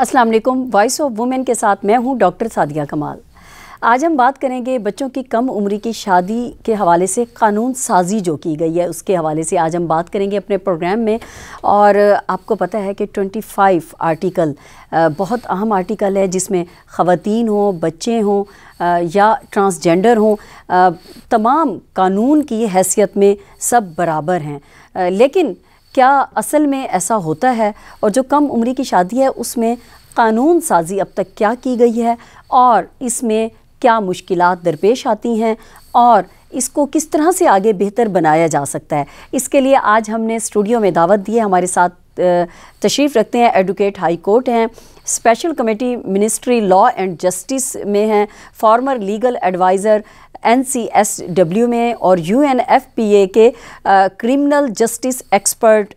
अस्सलाम वालेकुम। Voice of women के साथ मैं हूं डॉक्टर सादिया कमाल। आज हम बात करेंगे बच्चों की कम उम्री की शादी के हवाले से कानून साजी जो की गई है उसके हवाले से आज हम बात करेंगे अपने प्रोग्राम में। और आपको पता है कि 25 आर्टिकल बहुत अहम आर्टिकल है जिसमें ख़वातीन हों, बच्चे हों या ट्रांसजेंडर हों, तमाम कानून की हैसियत में सब बराबर हैं। लेकिन क्या असल में ऐसा होता है? और जो कम उम्री की शादी है उसमें कानून साजी अब तक क्या की गई है और इसमें क्या मुश्किलात दरपेश आती हैं और इसको किस तरह से आगे बेहतर बनाया जा सकता है, इसके लिए आज हमने स्टूडियो में दावत दी है। हमारे साथ तशरीफ़ रखते हैं एडवोकेट हाई कोर्ट हैं, special committee ministry law and justice में हैं, फॉर्मर लीगल एडवाइज़र NCSW में और UNFPA के क्रिमिनल जस्टिस एक्सपर्ट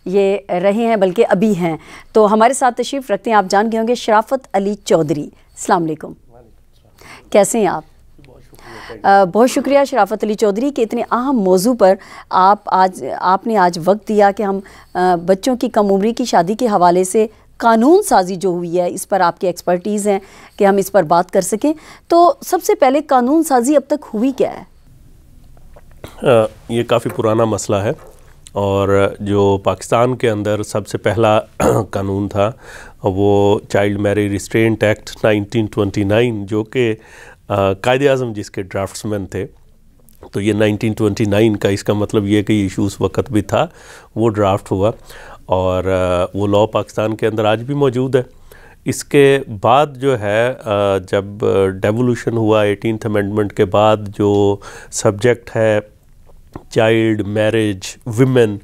ये रहे हैं, बल्कि अभी हैं। तो हमारे साथ तशरीफ़ रखते हैं, आप जान गए होंगे, शराफत अली चौधरी। अस्सलाम वालेकुम, कैसे हैं आप? बहुत शुक्रिया शराफत अली चौधरी के इतने अहम मौजू पर आपने आज वक्त दिया कि हम बच्चों की कम उम्री की शादी के हवाले से कानून साजी जो हुई है इस पर आपकी एक्सपर्टीज़ हैं कि हम इस पर बात कर सकें। तो सबसे पहले कानून साजी अब तक हुई क्या है? ये काफ़ी पुराना मसला है और जो पाकिस्तान के अंदर सबसे पहला कानून था वो चाइल्ड मैरिज रिस्ट्रेंट एक्ट 1929 जो कि कायदे आज़म जिसके ड्राफ्ट्समैन थे। तो ये 1929 का, इसका मतलब ये कि इशू उस वक़्त भी था, वो ड्राफ्ट हुआ और वो लॉ पाकिस्तान के अंदर आज भी मौजूद है। इसके बाद जो है जब डेवोल्यूशन हुआ 18th अमेंडमेंट के बाद, जो सब्जेक्ट है चाइल्ड, मैरिज, विमेन,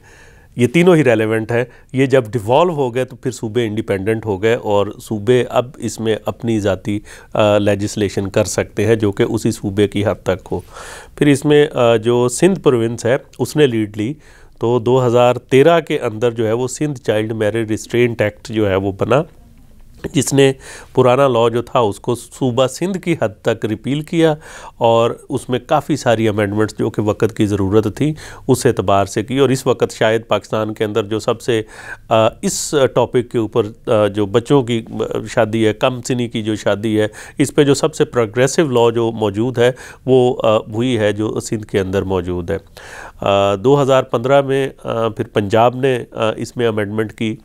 ये तीनों ही रेलेवेंट है। ये जब डिवॉल्व हो गए तो फिर सूबे इंडिपेंडेंट हो गए और सूबे अब इसमें अपनी ज़ाती लेजिस्लेशन कर सकते हैं जो कि उसी सूबे की हद तक हो। फिर इसमें जो सिंध प्रोविंस है उसने लीड ली, तो 2013 के अंदर जो है वो Sindh child marriage restraint act जो है वो बना, जिसने पुराना लॉ जो था उसको सूबा सिंध की हद तक रिपील किया और उसमें काफ़ी सारी अमेंडमेंट्स जो कि वक़्त की ज़रूरत थी उस एतबार से की। और इस वक्त शायद पाकिस्तान के अंदर जो सबसे इस टॉपिक के ऊपर जो बच्चों की शादी है, कम सिनी की जो शादी है, इस पे जो सबसे प्रोग्रेसिव लॉ जो मौजूद है वो वही है जो सिंध के अंदर मौजूद है। 2015 में फिर पंजाब ने इसमें अमेंडमेंट की,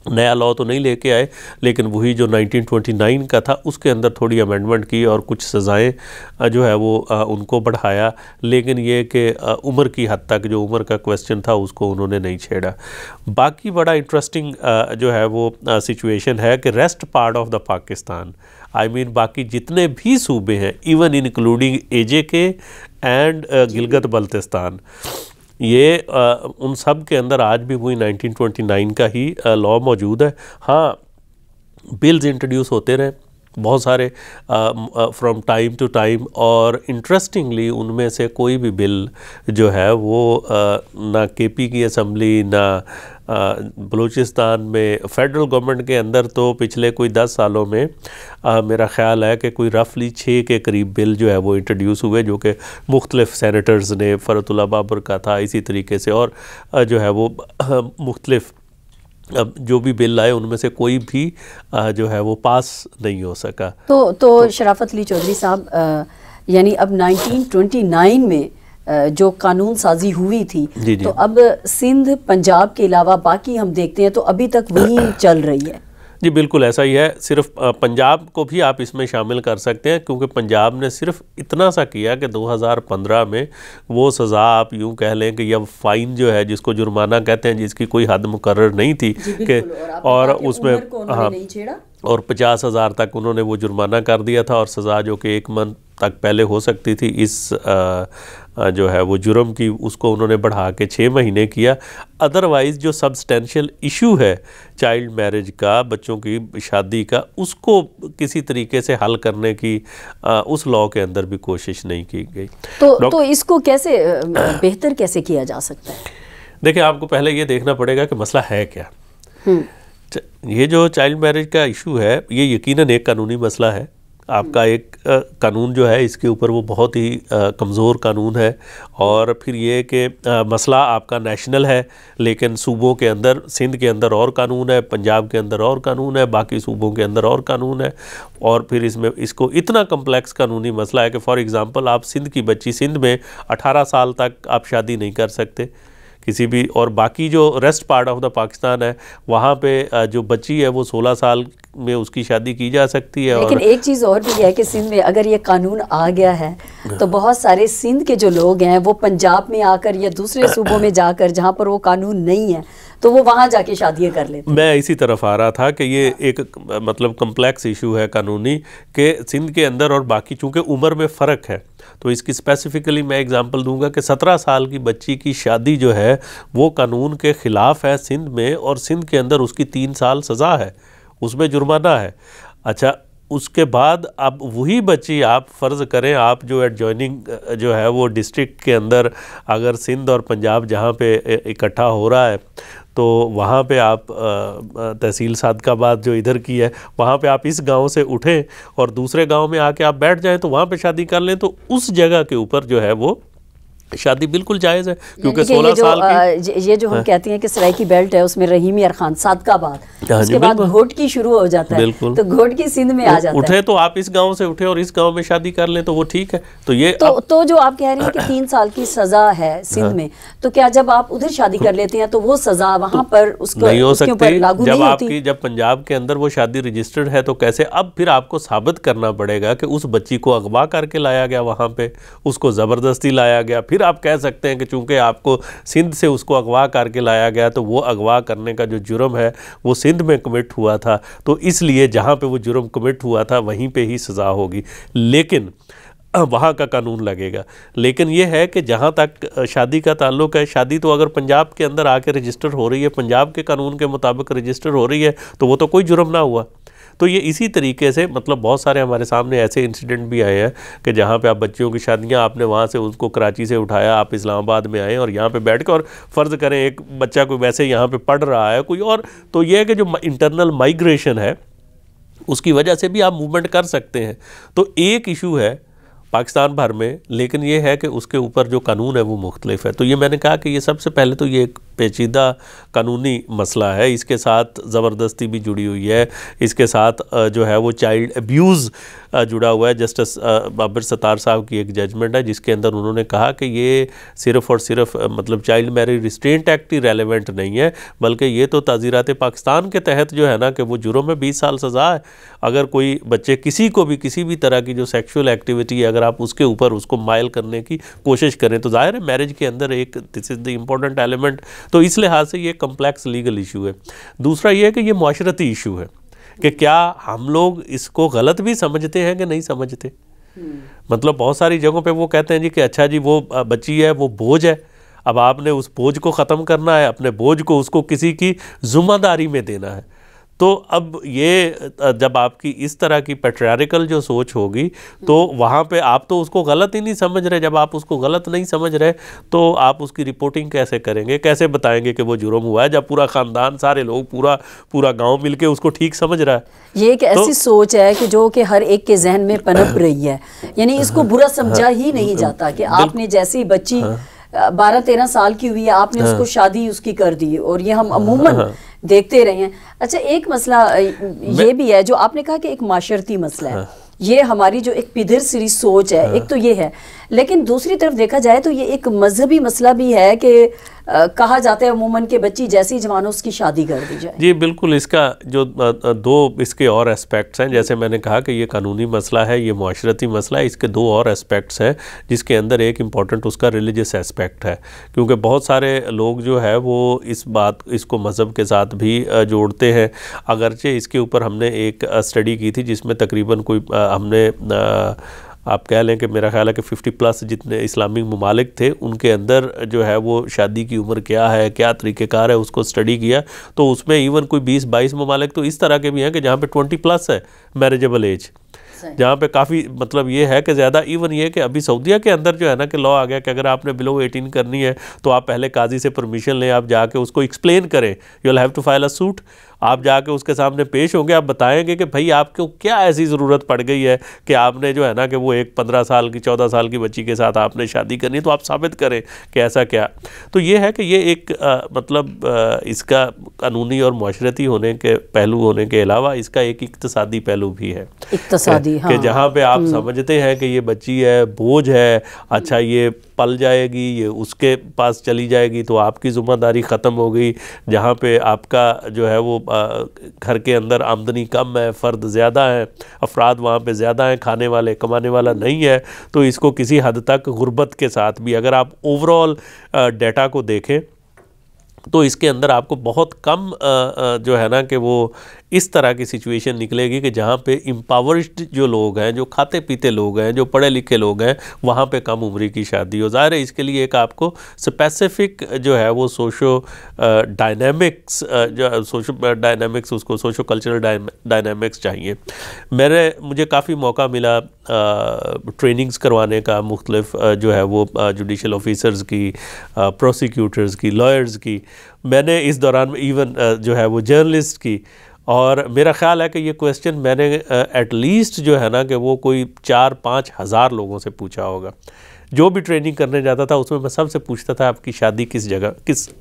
नया लॉ तो नहीं लेके आए लेकिन वही जो 1929 का था उसके अंदर थोड़ी अमेंडमेंट की और कुछ सज़ाएं जो है वो उनको बढ़ाया, लेकिन ये कि उम्र की हद तक जो उम्र का क्वेश्चन था उसको उन्होंने नहीं छेड़ा। बाकी बड़ा इंटरेस्टिंग जो है वो सिचुएशन है कि rest part of the Pakistan, I mean बाकी जितने भी सूबे हैं, even including AJK and Gilgit Baltistan, ये उन सब के अंदर आज भी वही 1929 का ही लॉ मौजूद है। हाँ, बिल्स इंट्रोड्यूस होते रहे बहुत सारे फ्रॉम टाइम टू टाइम, और इंटरेस्टिंगली उनमें से कोई भी बिल जो है वो ना KP की असम्बली, ना बलूचिस्तान में फ़ेडरल गवर्नमेंट के अंदर तो पिछले कोई 10 सालों में मेरा ख़्याल है कि कोई रफली 6 के करीब बिल जो है वो इंट्रोड्यूस हुए, जो कि मुख्तलिफ सेनेटर्स ने, फ़रतुल्लाह बाबर का था इसी तरीके से, और जो है वो मुख्तलिफ अब जो भी बिल आए उनमें से कोई भी जो है वो पास नहीं हो सका। तो शराफत अली चौधरी साहब, यानी अब 1929 में जो कानून साजी हुई थी जी। तो अब सिंध, पंजाब के अलावा बाकी हम देखते हैं तो अभी तक वही चल रही है। जी बिल्कुल ऐसा ही है, सिर्फ पंजाब को भी आप इसमें शामिल कर सकते हैं क्योंकि पंजाब ने सिर्फ इतना सा किया कि 2015 में वो सज़ा आप यूँ कह लें कि या फ़ाइन जो है जिसको जुर्माना कहते हैं, जिसकी कोई हद मुकर्रर नहीं थी कि, और उसमें हाँ, और 50,000 तक उन्होंने वो जुर्माना कर दिया था और सज़ा जो कि 1 मंथ तक पहले हो सकती थी इस जो है वो जुर्म की, उसको उन्होंने बढ़ा के 6 महीने किया। अदरवाइज़ जो सब्सटेंशियल इशू है चाइल्ड मैरिज का, बच्चों की शादी का, उसको किसी तरीके से हल करने की उस लॉ के अंदर भी कोशिश नहीं की गई। तो इसको कैसे बेहतर कैसे किया जा सकता है? देखिए, आपको पहले ये देखना पड़ेगा कि मसला है क्या। ये जो चाइल्ड मैरिज का इशू है ये यकीनन एक कानूनी मसला है आपका एक कानून जो है इसके ऊपर वो बहुत ही कमज़ोर कानून है। और फिर ये कि मसला आपका नेशनल है, लेकिन सूबों के अंदर, सिंध के अंदर और कानून है, पंजाब के अंदर और कानून है, बाकी सूबों के अंदर और कानून है। और फिर इसमें इसको इतना कम्प्लेक्स कानूनी मसला है कि फॉर एग्ज़ाम्पल आप सिंध की बच्ची, सिंध में 18 साल तक आप शादी नहीं कर सकते किसी भी, और बाकी जो rest part of the Pakistan है वहाँ पे जो बच्ची है वो 16 साल में उसकी शादी की जा सकती है। लेकिन एक चीज़ और भी है कि सिंध में अगर ये कानून आ गया है तो बहुत सारे सिंध के जो लोग हैं वो पंजाब में आकर या दूसरे सूबों में जाकर जहाँ पर वो कानून नहीं है तो वो वहाँ जाके शादियाँ कर लेते हैं। मैं इसी तरफ आ रहा था कि ये एक मतलब कम्प्लेक्स इशू है कानूनी, कि सिंध के अंदर और बाकी, चूँकि उम्र में फ़र्क है तो इसकी स्पेसिफिकली मैं एग्जांपल दूंगा कि 17 साल की बच्ची की शादी जो है वो कानून के ख़िलाफ़ है सिंध में, और सिंध के अंदर उसकी 3 साल सज़ा है, उसमें जुर्माना है। अच्छा, उसके बाद अब वही बच्ची, आप फ़र्ज़ करें आप जो एडजॉइनिंग जो है वो डिस्ट्रिक्ट के अंदर अगर सिंध और पंजाब जहाँ पे इकट्ठा हो रहा है तो वहाँ पे आप तहसील सादकाबाद जो इधर की है वहाँ पे आप इस गांव से उठें और दूसरे गांव में आके आप बैठ जाएं तो वहाँ पे शादी कर लें, तो उस जगह के ऊपर जो है वो शादी बिल्कुल जायज़ है, क्योंकि 16 साल की ये जो हम कहते हैं कि सराइकी बेल्ट है उसमें रहीमी अरखान सादकाबाद, उसके बाद घोटकी शुरू हो जाता है, तो घोटकी सिंध में आ जाता है। उठे तो आप इस गांव से उठे और इस गांव में शादी कर लें तो वो ठीक है। तो ये तो जो आप कह रहे हैं कि 3 साल की सज़ा है सिंध में, तो क्या जब आप उधर शादी कर लेते हैं तो वो सज़ा वहाँ पर उसको नहीं हो सकती? लागू नहीं होती? जब पंजाब के अंदर वो शादी रजिस्टर्ड है तो कैसे, अब फिर आपको साबित करना पड़ेगा कि उस बच्ची को अगवा करके लाया गया, वहाँ पे उसको ज़बरदस्ती लाया गया। फिर आप कह सकते हैं कि चूंकि आपको सिंध से उसको अगवा करके लाया गया तो वो अगवा करने का जो जुर्म है वो सिंध में कमिट हुआ था, तो इसलिए जहाँ पे वो जुर्म कमिट हुआ था वहीं पे ही सज़ा होगी, लेकिन वहाँ का कानून लगेगा। लेकिन ये है कि जहाँ तक शादी का ताल्लुक है, शादी तो अगर पंजाब के अंदर आके रजिस्टर हो रही है, पंजाब के कानून के मुताबिक रजिस्टर हो रही है, तो वो तो कोई जुर्म ना हुआ। तो ये इसी तरीके से मतलब बहुत सारे हमारे सामने ऐसे इंसिडेंट भी आए हैं कि जहाँ पे आप बच्चियों की शादियाँ, आपने वहाँ से उसको कराची से उठाया, आप इस्लामाबाद में आए और यहाँ पे बैठ के, और फ़र्ज़ करें एक बच्चा कोई वैसे यहाँ पे पढ़ रहा है कोई, और तो ये है कि जो इंटरनल माइग्रेशन है उसकी वजह से भी आप मूवमेंट कर सकते हैं। तो एक इशू है पाकिस्तान भर में, लेकिन ये है कि उसके ऊपर जो कानून है वो मुख्तलिफ है। तो ये मैंने कहा कि ये सबसे पहले तो ये एक पेचीदा कानूनी मसला है, इसके साथ ज़बरदस्ती भी जुड़ी हुई है, इसके साथ जो है वो चाइल्ड अब्यूज़ जुड़ा हुआ है। जस्टिस बाबर सत्तार साहब की एक जजमेंट है जिसके अंदर उन्होंने कहा कि ये सिर्फ़ और सिर्फ मतलब चाइल्ड मैरिज रिस्ट्रेंट एक्ट ही रेलेवेंट नहीं है, बल्कि ये तो ताज़ीरात पाकिस्तान के तहत जो है ना कि वो जुर्म में 20 साल सज़ा है। अगर कोई बच्चे किसी को भी किसी भी तरह की जो सेक्शुअल एक्टिविटी है अगर आप उसके ऊपर उसको माइल करने की कोशिश करें तो ज़ाहिर है मैरिज के अंदर एक this is the important element. तो इस लिहाज से ये कम्प्लेक्स लीगल इशू है। दूसरा ये है कि ये माशरती इशू है कि क्या हम लोग इसको गलत भी समझते हैं कि नहीं समझते। मतलब बहुत सारी जगहों पे वो कहते हैं जी कि अच्छा जी वो बच्ची है वो बोझ है, अब आपने उस बोझ को ख़त्म करना है, अपने बोझ को उसको किसी की ज़िम्मेदारी में देना है। तो अब ये जब आपकी इस तरह की पैट्रियार्कल जो सोच होगी तो वहाँ पे आप तो उसको गलत ही नहीं समझ रहे। जब आप उसको गलत नहीं समझ रहे तो आप उसकी रिपोर्टिंग कैसे करेंगे, कैसे बताएंगे कि वो जुर्म हुआ है, जब पूरा ख़ानदान सारे लोग पूरा गांव मिलके उसको ठीक समझ रहा है। ये एक ऐसी सोच है कि जो कि हर एक के जहन में पनप रही है, यानी इसको बुरा समझा ही नहीं जाता कि आपने जैसी बच्ची 12-13 साल की हुई है आपने उसको शादी उसकी कर दी, और ये हम अमूमन देखते रहे हैं। अच्छा, एक मसला ये भी है जो आपने कहा कि एक माशरती मसला है, ये हमारी जो एक पिधर सिरी सोच है, एक तो ये है, लेकिन दूसरी तरफ देखा जाए तो ये एक मजहबी मसला भी है कि कहा जाता है अमूमन के बच्ची जैसी जवान उसकी शादी कर दी जाए। जी बिल्कुल, इसका जो दो इसके और एस्पेक्ट्स हैं, जैसे मैंने कहा कि ये कानूनी मसला है, ये माशरती मसला है, इसके दो और एस्पेक्ट्स हैं जिसके अंदर एक इम्पॉर्टेंट उसका रिलीजियस एस्पेक्ट है, क्योंकि बहुत सारे लोग जो है वो इसको मज़हब के साथ भी जोड़ते हैं। अगरचे इसके ऊपर हमने एक स्टडी की थी जिसमें तकरीबन कोई हमने आप कह लें कि मेरा ख्याल है कि 50+ जितने इस्लामिक ममालिक थे उनके अंदर जो है वो शादी की उम्र क्या है, क्या तरीक़ेकार है, उसको स्टडी किया। तो उसमें इवन कोई 20-22 ममालिक तो इस तरह के भी हैं कि जहाँ पे 20+ है मैरिजेबल एज। जहाँ पे काफ़ी मतलब ये है कि ज़्यादा इवन ये कि अभी सऊदीया के अंदर जो है ना कि लॉ आ गया कि अगर आपने बिलो 18 करनी है तो आप पहले काजी से परमिशन लें, आप जाके उसको एक्सप्लेन करें, you will have to file a suit. आप जाके उसके सामने पेश होंगे, आप बताएंगे कि भाई आपको क्या ऐसी ज़रूरत पड़ गई है कि आपने जो है ना कि वो एक 15 साल की 14 साल की बच्ची के साथ आपने शादी करनी है, तो आप साबित करें कि ऐसा क्या। तो ये है कि ये एक मतलब इसका कानूनी और माशरती होने के पहलू होने के अलावा इसका एक इक्तसादी पहलू भी है। इक्तसादी, हाँ। कि जहाँ पे आप समझते हैं कि ये बच्ची है, बोझ है, अच्छा ये पल जाएगी, ये उसके पास चली जाएगी तो आपकी ज़िम्मेदारी ख़त्म हो गई। जहाँ पे आपका जो है वो घर के अंदर आमदनी कम है, फ़र्द ज़्यादा हैं, अफराद वहाँ पे ज़्यादा हैं, खाने वाले कमाने वाला नहीं है, तो इसको किसी हद तक गुर्बत के साथ भी अगर आप ओवरऑल डेटा को देखें तो इसके अंदर आपको बहुत कम जो है ना कि वो इस तरह की सिचुएशन निकलेगी कि जहाँ पे एम्पावर्ड जो लोग हैं, जो खाते पीते लोग हैं, जो पढ़े लिखे लोग हैं, वहाँ पे कम उम्र की शादी हो। ज़ाहिर है इसके लिए एक आपको स्पेसिफिक जो है वो सोशो डायनेमिक्स उसको सोशो कल्चरल डायनेमिक्स चाहिए। मुझे काफ़ी मौका मिला ट्रेनिंग्स करवाने का, मुख्तलिफ जो है वो जुडिशल ऑफिसर्स की, प्रोसिक्यूटर्स की, लॉयर्स की, मैंने इस दौरान इवन जो है वो जर्नलिस्ट की, और मेरा ख़्याल है कि ये क्वेश्चन मैंने एटलीस्ट जो है ना कि वो कोई 4-5 हज़ार लोगों से पूछा होगा। जो भी ट्रेनिंग करने जाता था उसमें मैं सबसे पूछता था आपकी शादी किस जगह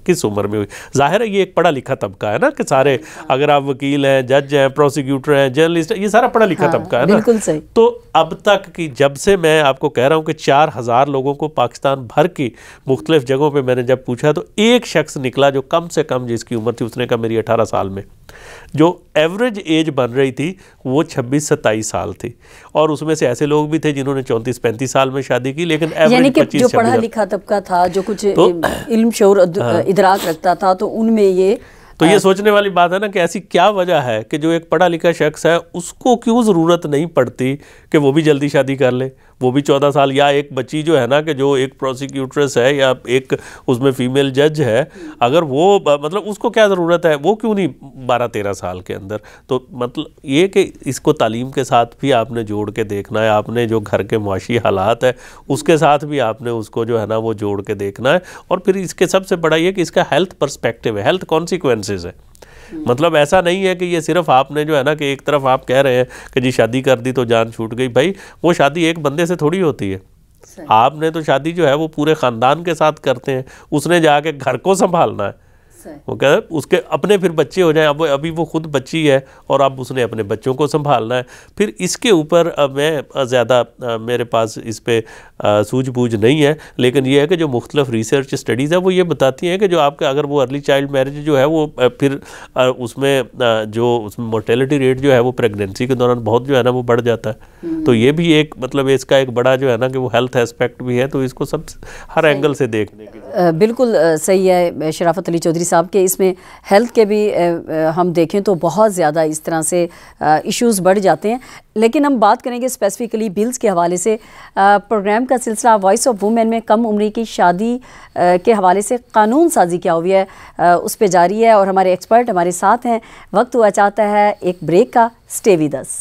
किस उम्र में हुई। जाहिर है ये एक पढ़ा लिखा तबका है ना कि सारे, अगर आप वकील हैं, जज हैं, प्रोसिक्यूटर हैं, जर्नलिस्ट हैं, ये सारा पढ़ा लिखा तबका है ना। बिल्कुल सही। तो अब तक की, जब से मैं आपको कह रहा हूँ कि 4000 लोगों को पाकिस्तान भर की मुख्तलिफ जगहों पर मैंने जब पूछा तो एक शख्स निकला जो कम से कम जिसकी उम्र थी, उसने कहा मेरी 18 साल में, जो एवरेज एज बन रही थी वो 26-27 साल थी, और उसमें से ऐसे लोग भी थे जिन्होंने 34-35 साल में शादी की, लेकिन यानी कि जो पढ़ा लिखा तबका था, जो कुछ इल्म शऊर इदराक रखता था, तो उनमें ये तो ये सोचने वाली बात है ना कि ऐसी क्या वजह है कि जो एक पढ़ा लिखा शख्स है उसको क्यों ज़रूरत नहीं पड़ती कि वो भी जल्दी शादी कर ले, वो भी 14 साल, या एक बच्ची जो है ना कि जो एक प्रोसिक्यूटर्स है या एक उसमें फ़ीमेल जज है, अगर वो मतलब उसको क्या ज़रूरत है, वो क्यों नहीं 12-13 साल के अंदर। तो मतलब ये कि इसको तालीम के साथ भी आपने जोड़ के देखना है, आपने जो घर के मुआशी हालात है उसके साथ भी आपने उसको जो है ना वो जोड़ के देखना है, और फिर इसके सबसे बड़ा ये कि इसका हेल्थ पर्सपेक्टिव है, हेल्थ कॉन्सिक्वेंसेस है। मतलब ऐसा नहीं है कि ये सिर्फ आपने जो है ना कि एक तरफ आप कह रहे हैं कि जी शादी कर दी तो जान छूट गई, भाई वो शादी एक बंदे से थोड़ी होती है। आपने तो शादी जो है वो पूरे ख़ानदान के साथ करते हैं, उसने जाके घर को संभालना है, वो कह उसके अपने फिर बच्चे हो जाएं, अब अभी वो खुद बच्ची है और अब उसने अपने बच्चों को संभालना है। फिर इसके ऊपर मैं ज़्यादा मेरे पास इस पे सूझबूझ नहीं है, लेकिन ये है कि जो मुख्तलिफ रिसर्च स्टडीज़ है वो ये बताती हैं कि जो आपका अगर वो अर्ली चाइल्ड मैरिज जो है वो फिर उसमें उसमें मोर्टेलिटी रेट जो है वो प्रेगनेंसी के दौरान बहुत जो है ना वो बढ़ जाता है। तो ये भी एक मतलब इसका एक बड़ा जो है ना कि वो हेल्थ एस्पेक्ट भी है, तो इसको सब हर एंगल से देखने की बिल्कुल सही है शराफत अली चौधरी साहब के। इसमें हेल्थ के भी हम देखें तो बहुत ज़्यादा इस तरह से इश्यूज़ बढ़ जाते हैं, लेकिन हम बात करेंगे स्पेसिफ़िकली बिल्स के हवाले से। प्रोग्राम का सिलसिला वॉइस ऑफ वुमेन में कम उम्री की शादी के हवाले से कानून साजी क्या हुई है उस पर जारी है, और हमारे एक्सपर्ट हमारे साथ हैं। वक्त हुआ चाहता है एक ब्रेक का, stay with us.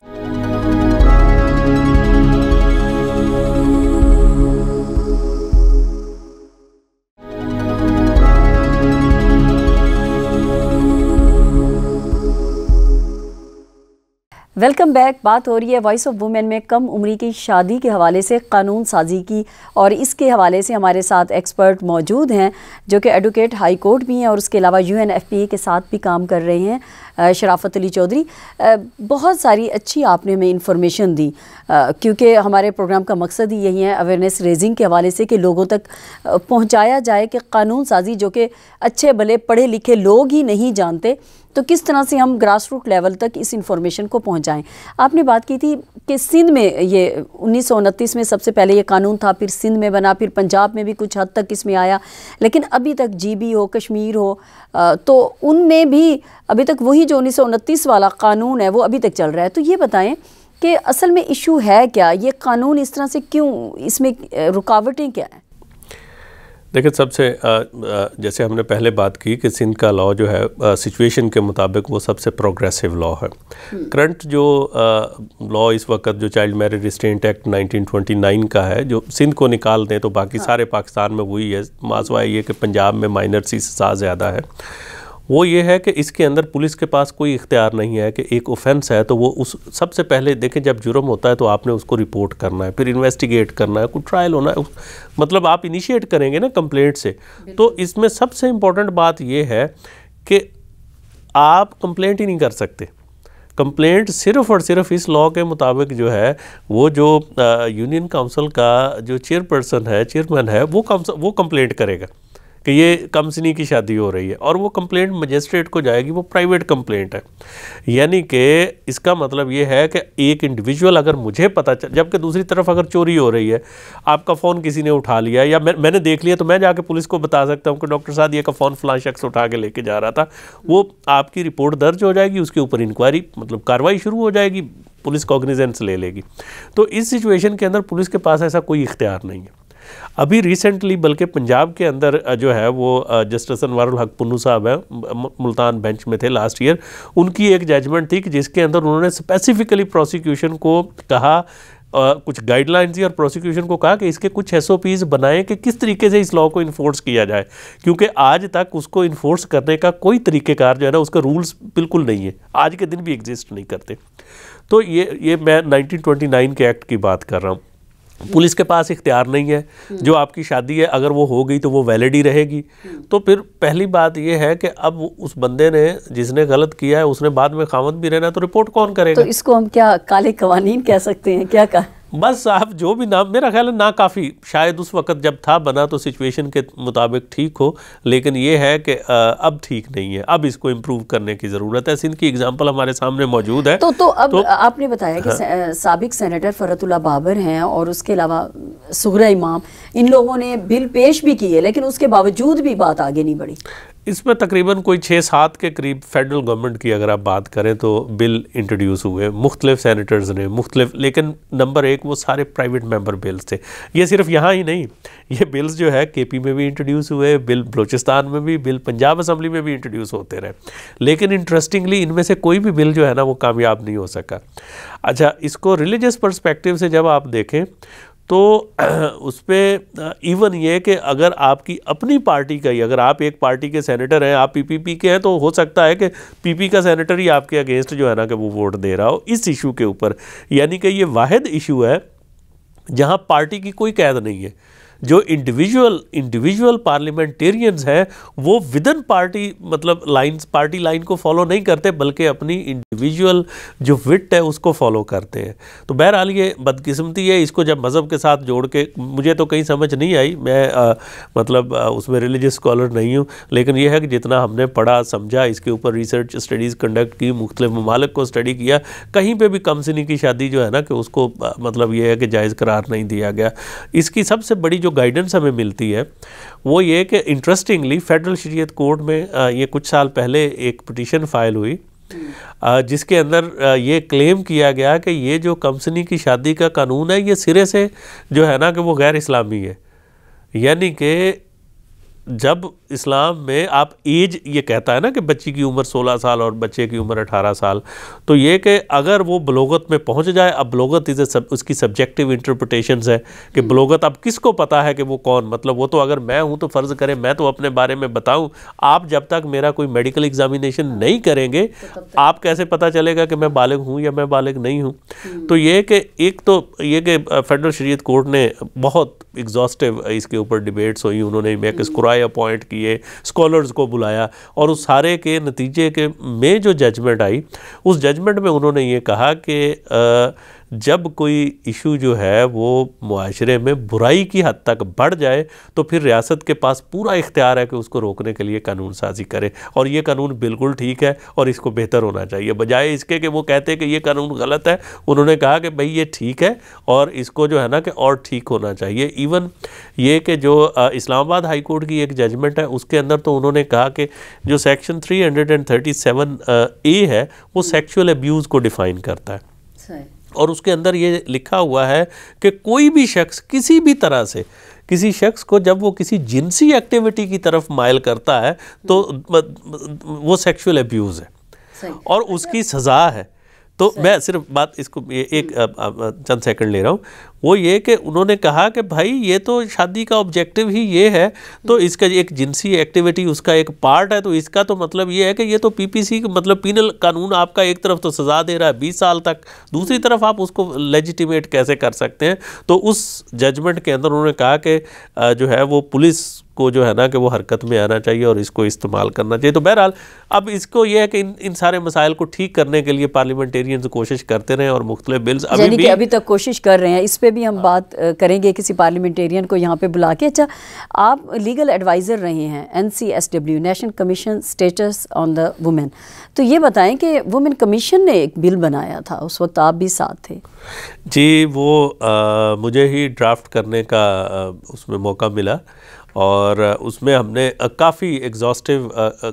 Welcome back. बात हो रही है वॉइस ऑफ वुमेन में कम उम्री की शादी के हवाले से कानून साजी की, और इसके हवाले से हमारे साथ एक्सपर्ट मौजूद हैं जो कि एडवोकेट हाई कोर्ट भी हैं और उसके अलावा UNFPA के साथ भी काम कर रहे हैं। शराफत अली चौधरी, बहुत सारी अच्छी आपने हमें इंफॉर्मेशन दी, क्योंकि हमारे प्रोग्राम का मकसद ही यही है अवेयरनेस रेजिंग के हवाले से कि लोगों तक पहुँचाया जाए कि कानून साजी जो कि अच्छे भले पढ़े लिखे लोग ही नहीं जानते, तो किस तरह से हम ग्रास रूट लेवल तक इस इंफॉर्मेशन को पहुंचाएं। आपने बात की थी कि सिंध में ये 1929 में सबसे पहले ये कानून था, फिर सिंध में बना, फिर पंजाब में भी कुछ हद तक इसमें आया, लेकिन अभी तक GB हो, कश्मीर हो, तो उनमें भी अभी तक वही जो 1929 वाला कानून है वो अभी तक चल रहा है। तो ये बताएं कि असल में इशू है क्या, ये कानून इस तरह से क्यों, इसमें रुकावटें क्या हैं? देखिए, सबसे जैसे हमने पहले बात की कि सिंध का लॉ जो है सिचुएशन के मुताबिक वो सबसे प्रोग्रेसिव लॉ है। करंट जो लॉ इस वक्त जो चाइल्ड मैरिज रिस्ट्रेंट एक्ट 1929 का है, जो सिंध को निकाल दें तो बाकी सारे पाकिस्तान में वही है, मासवाए ये कि पंजाब में माइनर सी सज़ा ज़्यादा है। वो ये है कि इसके अंदर पुलिस के पास कोई इख्तियार नहीं है कि एक ऑफेंस है तो वो उस सबसे पहले देखें, जब जुर्म होता है तो आपने उसको रिपोर्ट करना है, फिर इन्वेस्टिगेट करना है, कुछ ट्रायल होना है, मतलब आप इनिशिएट करेंगे ना कंप्लेंट से। तो इसमें सबसे इम्पोर्टेंट बात ये है कि आप कंप्लेंट ही नहीं कर सकते। कंप्लेंट सिर्फ़ और सिर्फ इस लॉ के मुताबिक जो है वो जो यूनियन काउंसिल का जो चेयरमैन है वो कंप्लेंट करेगा कि ये कमसिनी की शादी हो रही है, और वो कंप्लेंट मजिस्ट्रेट को जाएगी, वो प्राइवेट कंप्लेंट है। यानी कि इसका मतलब ये है कि एक इंडिविजुअल अगर मुझे पता चल, जबकि दूसरी तरफ अगर चोरी हो रही है, आपका फ़ोन किसी ने उठा लिया या मैंने देख लिया, तो मैं जाके पुलिस को बता सकता हूँ कि डॉक्टर साहब ये का फ़ोन फलां शख्स उठा के लेके जा रहा था। वो आपकी रिपोर्ट दर्ज हो जाएगी, उसके ऊपर इंक्वायरी मतलब कार्रवाई शुरू हो जाएगी, पुलिस कॉग्निजेंस ले लेगी। तो इस सिचुएशन के अंदर पुलिस के पास ऐसा कोई इख्तियार नहीं है। अभी रिसेंटली बल्कि पंजाब के अंदर जो है वो जस्टिस अनवारुल हक पुन्नू साहब है, मुल्तान बेंच में थे लास्ट ईयर, उनकी एक जजमेंट थी कि जिसके अंदर उन्होंने स्पेसिफिकली प्रोसिक्यूशन को कहा, कुछ गाइडलाइंस दी और प्रोसिक्यूशन को कहा कि इसके कुछ SOPs बनाएं कि किस तरीके से इस लॉ को इन्फोर्स किया जाए, क्योंकि आज तक उसको इन्फोर्स करने का कोई तरीक़ेकार जो है ना, उसका रूल्स बिल्कुल नहीं है, आज के दिन भी एग्जिस्ट नहीं करते। तो ये मैं 1929 के एक्ट की बात कर रहा हूँ। पुलिस के पास इख्तियार नहीं है, जो आपकी शादी है अगर वो हो गई तो वो वैलिड ही रहेगी। तो फिर पहली बात ये है कि अब उस बंदे ने जिसने गलत किया है उसने बाद में खामद भी रहना, तो रिपोर्ट कौन करेगा? तो इसको हम क्या काले कवानीन कह सकते हैं क्या? का बस आप जो भी नाम, मेरा ख्याल है ना काफ़ी, शायद उस वक्त जब था बना तो सिचुएशन के मुताबिक ठीक हो, लेकिन ये है कि अब ठीक नहीं है, अब इसको इम्प्रूव करने की ज़रूरत है। सिंध की एग्जांपल हमारे सामने मौजूद है। तो अब आपने बताया कि साबिक सेनेटर फरतुल्लाह बाबर हैं और उसके अलावा सुगरा इमाम, इन लोगों ने बिल पेश भी किए, लेकिन उसके बावजूद भी बात आगे नहीं बढ़ी। इसमें तकरीबन कोई 6-7 के करीब फेडरल गवर्नमेंट की अगर आप बात करें तो बिल इंट्रोड्यूस हुए, मुख्तलिफ सैनिटर्स ने मुख्तलिफ, लेकिन नंबर 1 वो सारे प्राइवेट मेंबर बिल्स थे। ये सिर्फ यहाँ ही नहीं, ये बिल्स जो है KP में भी इंट्रोड्यूस हुए, बिल बलूचिस्तान में भी, बिल पंजाब असम्बली में भी इंट्रोड्यूस होते रहे, लेकिन इंटरेस्टिंगली इनमें से कोई भी बिल जो है ना वो कामयाब नहीं हो सका। अच्छा, इसको रिलीजियस पर्सपेक्टिव से जब आप देखें तो उस पर इवन ये कि अगर आपकी अपनी पार्टी का ही, अगर आप एक पार्टी के सेनेटर हैं, आप PPP के हैं, तो हो सकता है कि PP का सेनेटर ही आपके अगेंस्ट जो है ना कि वो वोट दे रहा हो इस इशू के ऊपर। यानी कि ये वाहिद इशू है जहां पार्टी की कोई कैद नहीं है। जो इंडिविजुअल पार्लियामेंटेरियंस हैं वो विदन पार्टी मतलब पार्टी लाइन को फॉलो नहीं करते, बल्कि अपनी इंडिविजुअल जो विट है उसको फॉलो करते हैं। तो बहरहाल ये बदकिस्मती है, इसको जब मज़हब के साथ जोड़ के, मुझे तो कहीं समझ नहीं आई, मैं मतलब उसमें रिलीजियस स्कॉलर नहीं हूँ, लेकिन यह है कि जितना हमने पढ़ा समझा, इसके ऊपर रिसर्च स्टडीज़ कंडक्ट की, मुख्तलिफ ममालिक को स्टडी किया, कहीं पर भी कमसिनी की शादी जो है ना कि उसको मतलब ये है कि जायज़ करार नहीं दिया गया। इसकी सबसे बड़ी जो गाइडेंस हमें मिलती है वो ये कि इंटरेस्टिंगली फेडरल शरीयत कोर्ट में ये कुछ साल पहले एक पिटीशन फाइल हुई जिसके अंदर ये क्लेम किया गया कि ये जो कमसिनी की शादी का कानून है ये सिरे से जो है ना कि वो गैर इस्लामी है। यानी कि जब इस्लाम में आप एज ये कहता है ना कि बच्ची की उम्र 16 साल और बच्चे की उम्र 18 साल, तो ये कि अगर वो बलोगत में पहुंच जाए, अब बलोगत उसकी सब्जेक्टिव इंटरप्रिटेशंस है कि बलोगत अब किसको पता है कि वो कौन, मतलब वो तो अगर मैं हूं तो फ़र्ज़ करें मैं तो अपने बारे में बताऊं, आप जब तक मेरा कोई मेडिकल एग्जामिनेशन नहीं करेंगे आप कैसे पता चलेगा कि मैं बालिग हूँ या मैं बालिग नहीं हूँ। तो ये कि एक तो ये कि फेडरल शरीयत कोर्ट ने बहुत एग्जॉस्टिव इसके ऊपर डिबेट्स हुई, उन्होंने मेक स्क्राई अपॉइंट किए, स्कॉलर्स को बुलाया, और उस सारे के नतीजे के में जो जजमेंट आई, उस जजमेंट में उन्होंने ये कहा कि जब कोई इशू जो है वो मुआशरे में बुराई की हद तक बढ़ जाए तो फिर रियासत के पास पूरा इख्तियार है कि उसको रोकने के लिए कानून साजी करे, और ये कानून बिल्कुल ठीक है और इसको बेहतर होना चाहिए। बजाय इसके कि वो कहते हैं कि ये कानून गलत है, उन्होंने कहा कि भाई ये ठीक है और इसको जो है ना कि और ठीक होना चाहिए। इवन ये कि जो इस्लामाबाद हाई कोर्ट की एक जजमेंट है उसके अंदर तो उन्होंने कहा कि जो सेक्शन 337A है वो सेक्सुअल अब्यूज़ को डिफ़ाइन करता है, और उसके अंदर ये लिखा हुआ है कि कोई भी शख्स किसी भी तरह से किसी शख्स को जब वो किसी जिनसी एक्टिविटी की तरफ माइल करता है तो वो सेक्सुअल अब्यूज़ है और उसकी सज़ा है। तो मैं सिर्फ बात इसको एक चंद सेकंड ले रहा हूँ, वो ये कि उन्होंने कहा कि भाई ये तो शादी का ऑब्जेक्टिव ही ये है, तो इसका एक जिनसी एक्टिविटी उसका एक पार्ट है, तो इसका तो मतलब ये है कि ये तो पीपीसी मतलब पीनल कानून आपका एक तरफ तो सज़ा दे रहा है 20 साल तक, दूसरी तरफ आप उसको लेजिटिमेट कैसे कर सकते हैं। तो उस जजमेंट के अंदर उन्होंने कहा कि जो है वो पुलिस को जो है ना कि वो हरकत में आना चाहिए और इसको इस्तेमाल करना चाहिए। तो बहरहाल अब इसको ये है कि इन सारे मसाइल को ठीक करने के लिए पार्लियामेंटेरियंस कोशिश करते रहे और मुख्तलिफ बिल्स अभी तक कोशिश कर रहे हैं। इस पे भी हम बात करेंगे किसी पार्लियामेंटेरियन को यहाँ पे बुला के। अच्छा, आप लीगल एडवाइज़र रहे हैं NCSW, national commission status on the women, तो ये बताएं कि वुमेन कमीशन ने एक बिल बनाया था, उस वक्त आप भी साथ थे। जी, वो मुझे ही ड्राफ्ट करने का उसमें मौका मिला और उसमें हमने काफ़ी एग्जॉस्टिव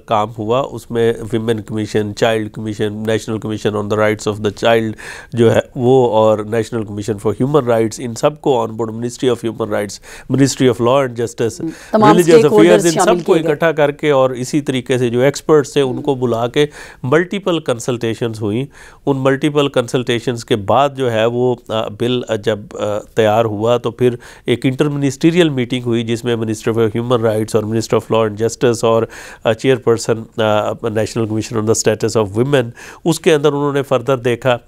काम हुआ। उसमें women commission, child commission, national commission on the rights of the child जो है वो, और national commission for human rights, इन सब को on board, ministry of human rights, ministry of law and justice, religious affairs, इन सब को इकट्ठा करके और इसी तरीके से जो एक्सपर्ट्स थे उनको बुला के मल्टीपल कंसल्टेशंस हुई। उन मल्टीपल कंसल्टेशंस के बाद जो है वो बिल जब तैयार हुआ तो फिर एक इंटर मिनिस्ट्रियल मीटिंग हुई जिसमें मिनिस्टर ऑफ ह्यूमन राइट्स और minister of law and justice और chairperson national commission on the status of women, उसके अंदर उन्होंने फर्दर देखा।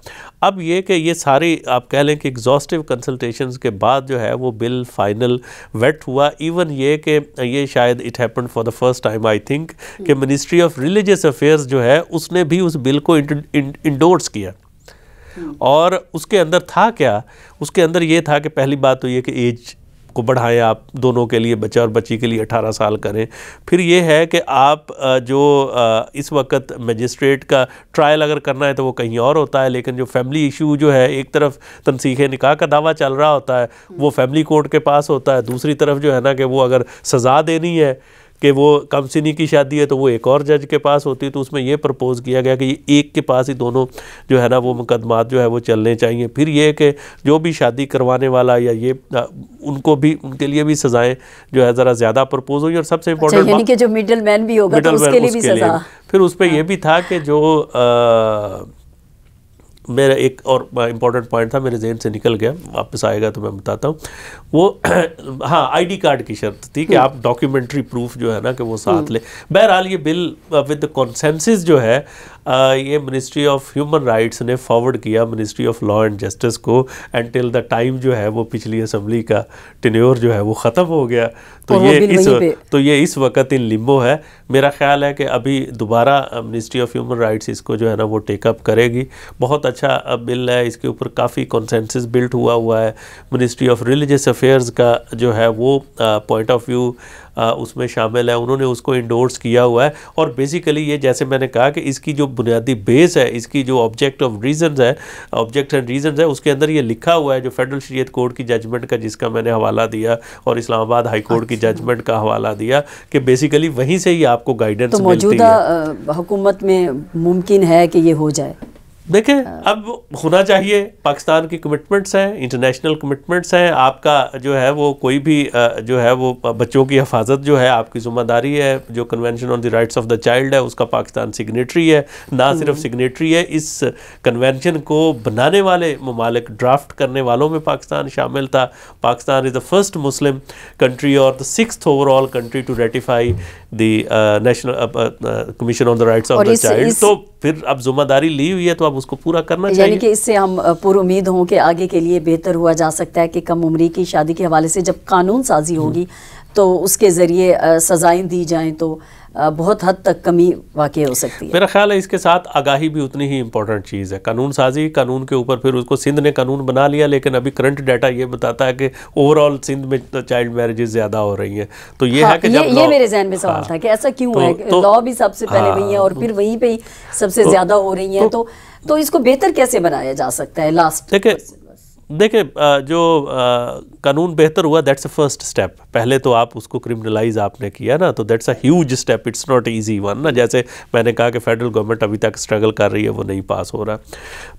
अब ये कि ये सारी आप कह लें कि एग्जॉस्टिव कंसल्टेशंस के बाद जो है वो बिल फाइनल वेट हुआ। इवन ये कि ये शायद it happened for the first time I think कि मिनिस्ट्री ऑफ रिलीजियस अफेयर्स जो है उसने भी उस बिल को इंडोर्स किया। और उसके अंदर था क्या, उसके अंदर ये था कि पहली बात तो ये कि एज को बढ़ाएं आप दोनों के लिए, बच्चा और बच्ची के लिए 18 साल करें। फिर ये है कि आप जो इस वक्त मजिस्ट्रेट का ट्रायल अगर करना है तो वो कहीं और होता है, लेकिन जो फैमिली इशू जो है, एक तरफ तनसीखे निकाह का दावा चल रहा होता है वो फैमिली कोर्ट के पास होता है, दूसरी तरफ जो है ना कि वो अगर सज़ा देनी है कि वो कम सिनी की शादी है तो वो एक और जज के पास होती है। तो उसमें ये प्रपोज़ किया गया कि ये एक के पास ही दोनों जो है ना वो मुकदमात जो है वो चलने चाहिए। फिर ये कि जो भी शादी करवाने वाला या ये उनको भी, उनके लिए भी सज़ाएं जो है ज़रा ज़्यादा प्रपोज हुई। और सबसे इम्पोर्टेंट यानी कि जो मिडल मैन भी होगा तो उसके लिए भी सज़ा। फिर उस पर यह भी था कि जो मेरा एक और इम्पॉर्टेंट पॉइंट था, मेरे जहन से निकल गया, वापस आएगा तो मैं बताता हूँ। वो हाँ, आईडी कार्ड की शर्त थी कि आप डॉक्यूमेंट्री प्रूफ जो है ना कि वो साथ ले। बहरहाल ये बिल विद कॉन्सेंसस जो है ये मिनिस्ट्री ऑफ ह्यूमन राइट्स ने फॉरवर्ड किया ministry of law and justice को एंटिल द टाइम जो है वो पिछली असम्बली का टेन्योर जो है वो ख़त्म हो गया। तो ये इस वक्त इन लिम्बो है। मेरा ख्याल है कि अभी दोबारा मिनिस्ट्री ऑफ ह्यूमन राइट्स इसको जो है ना वो टेकअप करेगी। बहुत अच्छा बिल है, इसके ऊपर काफ़ी कॉन्सेंसस बिल्ट हुआ है। मिनिस्ट्री ऑफ रिलीजियस अफेयर्स का जो है वो पॉइंट ऑफ व्यू उसमें शामिल है, उन्होंने उसको इंडोर्स किया हुआ है। और बेसिकली ये जैसे मैंने कहा कि इसकी जो बुनियादी बेस है, इसकी जो ऑब्जेक्ट एंड रीजंस है, उसके अंदर ये लिखा हुआ है जो फेडरल शरीयत कोर्ट की जजमेंट का जिसका मैंने हवाला दिया और इस्लामाबाद हाई कोर्ट की जजमेंट का हवाला दिया कि बेसिकली वहीं से ही आपको गाइडेंस मिलती है। तो मौजूदा हुकूमत में मुमकिन है कि ये हो जाए? देखें, अब होना चाहिए। पाकिस्तान की कमिटमेंट्स हैं, इंटरनेशनल कमिटमेंट्स हैं। आपका जो है वो कोई भी जो है वो बच्चों की हिफाजत जो है आपकी ज़िम्मेदारी है। जो convention on the rights of the child है उसका पाकिस्तान सिग्नेटरी है, ना सिर्फ सिग्नेटरी है, इस कन्वेंशन को बनाने वाले ममालिक, ड्राफ्ट करने वालों में पाकिस्तान शामिल था। Pakistan is the first Muslim country और the 6th overall country to ratify the national commission on the rights of the child. तो फिर अब जिम्मेदारी ली हुई है तो अब उसको पूरा करना चाहिए। यानी कि इससे हम पुरुमीद हों कि आगे के लिए बेहतर हुआ जा सकता है कि कम उम्री की शादी के हवाले से जब कानून साजी होगी तो उसके ज़रिए सज़ाएं दी जाएं तो बहुत हद तक कमी वाक़ई हो सकती है। मेरा ख्याल है इसके साथ आगाही भी उतनी ही इम्पोर्टेंट चीज़ है। कानून साजी, कानून के ऊपर फिर उसको सिंध ने कानून बना लिया, लेकिन अभी करंट डाटा ये बताता है कि ओवरऑल सिंध में चाइल्ड मैरिजेस ज़्यादा हो रही हैं। तो ये है कि जब ये मेरे जहन में सवाल था कि ऐसा क्यों है, लॉ भी सबसे पहले वही है और फिर वहीं पे ही सबसे ज़्यादा हो रही हैं। तो इसको बेहतर कैसे बनाया जा सकता है? लास्ट देखिए, देखिए, जो कानून बेहतर हुआ, दैट्स अ फर्स्ट स्टेप। पहले तो आप उसको क्रिमिनलाइज आपने किया ना, तो that's a huge step, it's not easy one ना। जैसे मैंने कहा कि फेडरल गवर्नमेंट अभी तक स्ट्रगल कर रही है, वो नहीं पास हो रहा।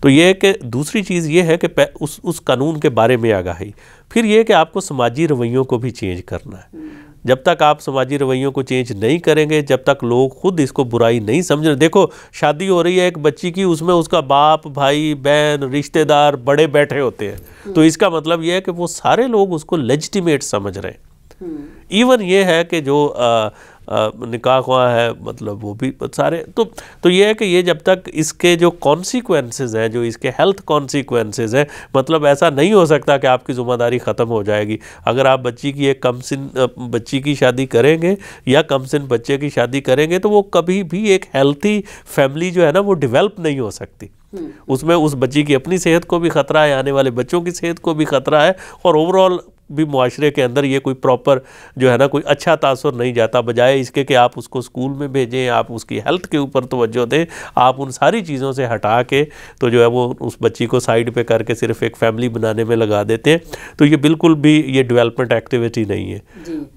तो ये है कि दूसरी चीज़ ये है कि उस कानून के बारे में आगाही। फिर ये है कि आपको समाजी रवैयों को भी चेंज करना है। जब तक आप समाजी रवैयों को चेंज नहीं करेंगे, जब तक लोग खुद इसको बुराई नहीं समझ रहे। देखो, शादी हो रही है एक बच्ची की, उसमें उसका बाप, भाई, बहन, रिश्तेदार बड़े बैठे होते हैं, तो इसका मतलब ये है कि वो सारे लोग उसको लेजिटिमेट समझ रहे हैं। इवन ये है कि जो निकाह हुआ है, मतलब वो भी सारे, तो ये है कि ये जब तक इसके जो कॉन्सिक्वेंसेस हैं, जो इसके हेल्थ कॉन्सिक्वेंसेस हैं, मतलब ऐसा नहीं हो सकता कि आपकी ज़िम्मेदारी ख़त्म हो जाएगी। अगर आप बच्ची की एक कमसिन बच्ची की शादी करेंगे या कमसिन बच्चे की शादी करेंगे, तो वो कभी भी एक हेल्थी फैमिली जो है ना, वो डेवलप नहीं हो सकती। उसमें उस बच्ची की अपनी सेहत को भी ख़तरा है, आने वाले बच्चों की सेहत को भी ख़तरा है, और ओवरऑल भी मुआशरे के अंदर ये कोई प्रॉपर जो है ना, कोई अच्छा तासुर नहीं जाता। बजाय इसके कि आप उसको स्कूल में भेजें, आप उसकी हेल्थ के ऊपर तवज्जो दें, आप उन सारी चीज़ों से हटा के तो जो है वो उस बच्ची को साइड पे करके सिर्फ एक फैमिली बनाने में लगा देते हैं। तो ये बिल्कुल भी ये डेवलपमेंट एक्टिविटी नहीं है।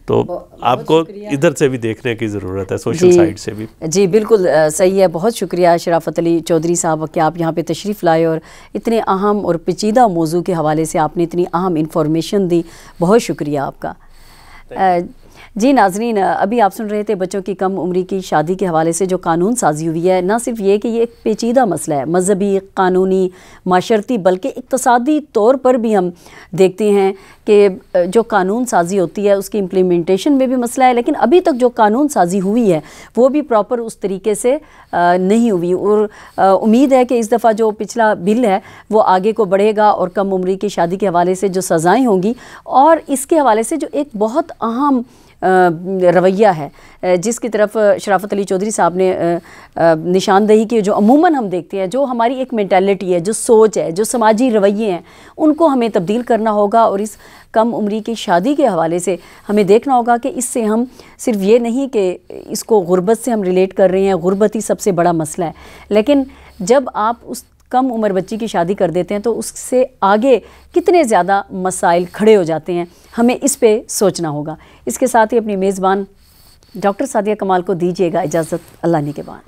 तो आपको इधर से भी देखने की ज़रूरत है, सोशल साइड से भी। जी बिल्कुल सही है। बहुत शुक्रिया शराफत अली चौधरी साहब कि आप यहाँ पे तशरीफ़ लाए और इतने अहम और पेचीदा मौजू के हवाले से आपने इतनी अहम इंफॉर्मेशन दी। बहुत शुक्रिया आपका। जी नाजरीन, अभी आप सुन रहे थे बच्चों की कम उम्री की शादी के हवाले से जो कानून साजी हुई है। न सिर्फ ये कि ये एक पेचीदा मसला है, मजहबी, कानूनी, माशरती, बल्कि इक़्तिसादी तौर पर भी हम देखते हैं कि जो कानून साजी होती है उसकी इम्प्लीमेंटेशन में भी मसला है। लेकिन अभी तक जो कानून साजी हुई है वो भी प्रॉपर उस तरीके से नहीं हुई, और उम्मीद है कि इस दफ़ा जो पिछला बिल है वो आगे को बढ़ेगा और कम उम्री की शादी के हवाले से जो सज़ाएँ होंगी, और इसके हवाले से जो एक बहुत अहम रवैया है जिसकी तरफ शराफत अली चौधरी साहब ने निशानदेही की, जो अमूमन हम देखते हैं, जो हमारी एक मेंटालिटी है, जो सोच है, जो समाजी रवैये हैं, उनको हमें तब्दील करना होगा। और इस कम उम्री की शादी के हवाले से हमें देखना होगा कि इससे हम सिर्फ ये नहीं कि इसको गुर्बत से हम रिलेट कर रहे हैं, गुर्बत ही सबसे बड़ा मसला है, लेकिन जब आप उस कम उम्र बच्ची की शादी कर देते हैं तो उससे आगे कितने ज़्यादा मसाइल खड़े हो जाते हैं, हमें इस पे सोचना होगा। इसके साथ ही अपनी मेज़बान डॉक्टर सादिया कमाल को दीजिएगा इजाज़त। अल्लाह ने के बाद।